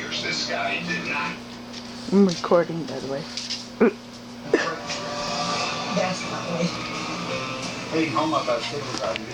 figures this guy did not. I'm recording, by the way. Definitely. Heading home up our sticker garden.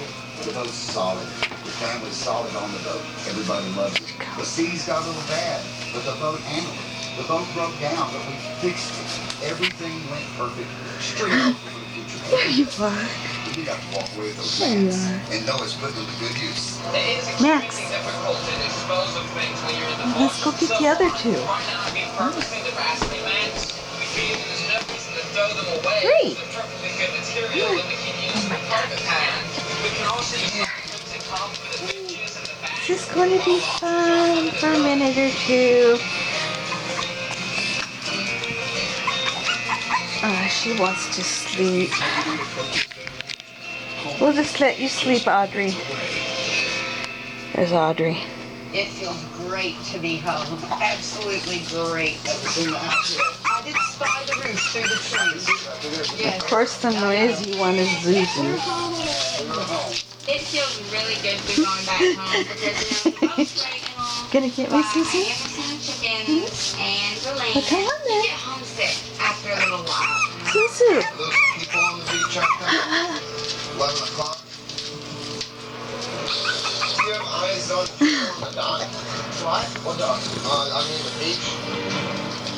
The boat's solid. The family's solid on the boat. Everybody loves it. The seas got a little bad, but the boat handled it. The boat broke down, but we fixed it. Everything went perfect. Straight over for the future. There you are. You got to walk away with those There you hands are. and know it's put them to good use. It is Max. extremely difficult to dispose of things when you're in the Let's go ocean. get the other two. Right now, I mean, purposely the vastly max. We feed them, there's no reason to throw them away. Great. They're perfectly good material that we can use for carpet patterns. We can also use them to come for the benches and the bags. This is going to be fun for a minute or two. She wants to sleep. We'll just let you sleep, Audrey. There's Audrey. It feels great to be home. Absolutely great. I did spy the roof through the trees. Yes. Of course, the noisy one is Zuzu. It feels really good to be going back home because, you know, the boat's great and all. Gonna get me, Zuzu? Some chickens and the lamb. Well, come on You then. get homesick after a little while. Zuzu. Those people on the beach up there, 11 o'clock. Do you have eyes on the dock? What? What dock? I mean the beach.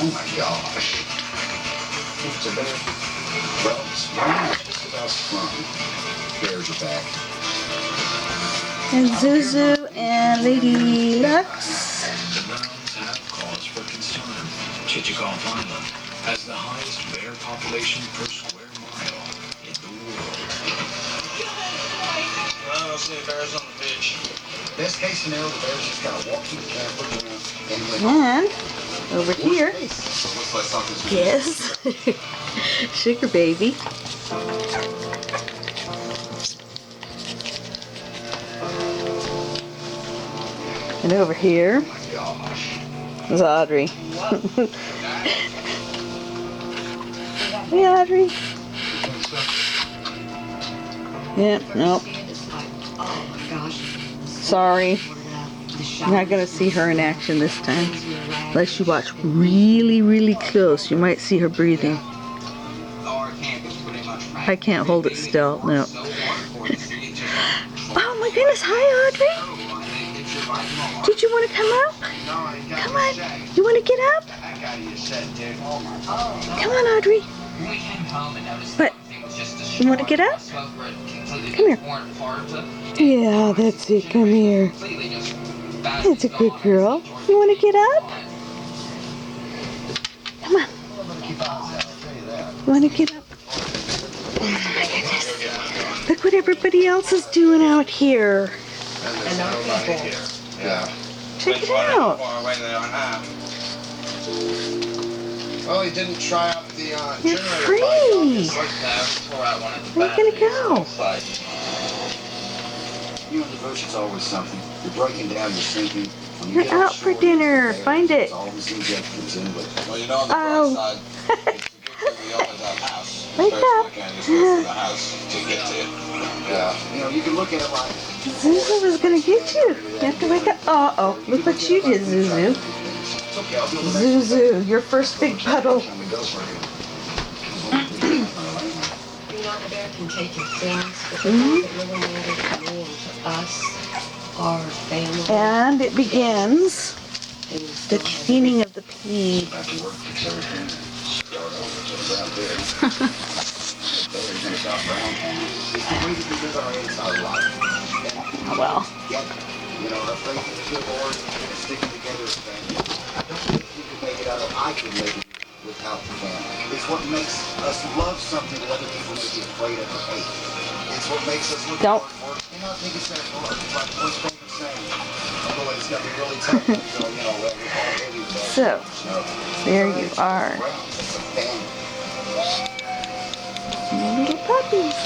Oh my gosh. It's a bear. Well, spring is just about sprung. Bears are back. And Zuzu and Lady Lux. The Browns have cause for concern. Chichikov Island has the highest bear population per square mile in the world. I don't see any bears on the beach. Best case scenario, the bears just kind of walk through the camp, look around, and And over here, looks like something's yes, Sugar Baby. And over here gosh. is Audrey. Hey, Audrey. Yep, nope. Oh my gosh. Sorry. You're not going to see her in action this time. Unless you watch really, really close, you might see her breathing. I can't hold it still, no. Oh my goodness, hi Audrey. Did you want to come up? Come on, you want to get up? Come on Audrey. What? You want to get up? Come here. Yeah, that's it, come here. That's a good girl. You want to get up? Come on. You want to get up? Oh my goodness. Look what everybody else is doing out here. And our people. Yeah. Check it out. Well, he didn't try out the You're generator. free. Where are you going to go? You and devotion's always something. You're breaking down, you're sinking. When you You're get out for offshore, dinner. it's there. Find it. It's always injections in, but Well, you know, on the Oh. bright side, it's a good thing we always have a house. Wake Especially up. I can't just go through the house to get to it. yeah, you know, you can look at it like Zuzu was going to get you. You have to wake up. Uh-oh. Look what you did, Zuzu. it's okay. I'll build the next Zuzu, your first big puddle. time we go for it. You know, the bear can take your feelings, but the thing that really matters to me and to us, our family, And it begins is the cleaning of the pee. Back to work, fix everything. Start over to the brown bear. Bear's gonna stop brown. It's the way that we live our inside life. Oh, well. You know, our faith in the good Lord and sticking together as family. I don't think you can make it out of, I could make it without the family. It's what makes us love something that other people may be afraid of or hate. It's what makes us look Don't. for it. And I think it's that hard. It's like one thing is saying, although it's gonna be really tough, so, you know, we're all heavy, but So, there you are. it's a family. Little puppies.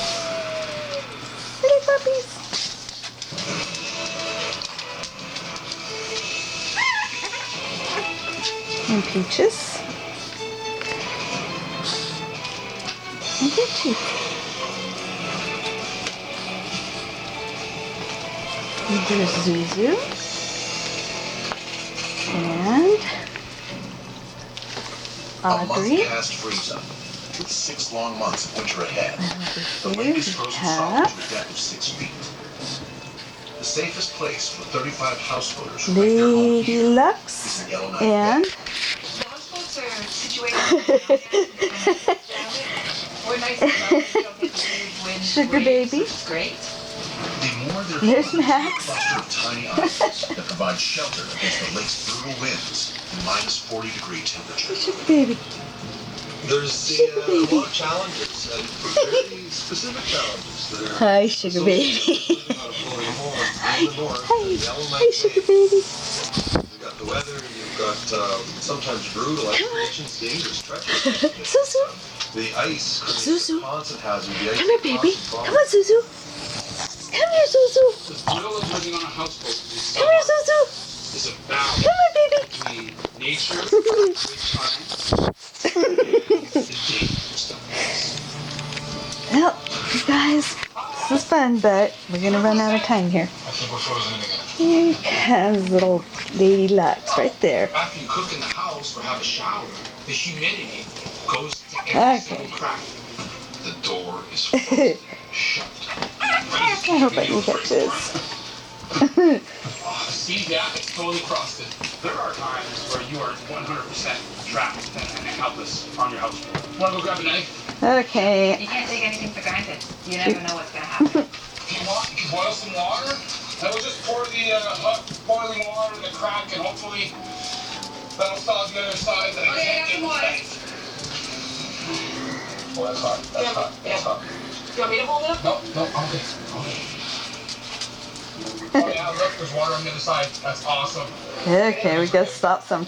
Little puppies. And Peaches. Look at you. There's Zuzu. And A month Audrey. past freeze-up, with 6 long months of winter ahead. The Over lake here is we frozen have solid to a depth of 6 feet. The safest place for 35 houseboaters who make their home Lady here is Lux the Yellowknife and Bay. The houseboats are situated we're nice and low, we don't get the huge wind Sugar waves, Baby. which is great. The more there There's are, Max. a cluster of tiny islands that provide shelter against the lake's brutal winds and -40-degree temperatures. Sugar Baby. There's a lot of challenges and very specific challenges that are Hi, Sugar Baby. associated with living on a floating home in the north, Hi, in hi, Yellowknife Sugar Bay. Baby. You've got the weather, you've got sometimes brutal expeditions, dangerous, treacherous. Zuzu. The ice Zuzu. creates a constant hazard. The ice Come here, is a baby. constant Come on, Zuzu. Come here, Zuzu. The thrill of living on a houseboat is Come here, Zuzu. is a balance Come here, baby. between nature, good times, and the dangerous stuff. Well, you guys, this is fun, but we're gonna run out of time here. I think we're frozen in again. Here comes little Lady Lux right there. After you cook in the house or have a shower, the humidity goes to every Okay. single crack. The door is frozen shut. I hope I can catch this. See, yeah, it's totally frosted. There are times where you are 100% trapped and helpless on your houseboat. Wanna go grab a knife? Okay. You can't take anything for granted. You never know what's gonna happen. If you want, you can boil some water, and we'll just pour the hot boiling water in the crack, and hopefully that'll thaw the other side that I can't get inside. Oh, that's hot. That's hot. That's hot. You want me to hold it up? No, okay. Oh yeah, look, there's water on the other side. That's awesome. Okay, we gotta stop some.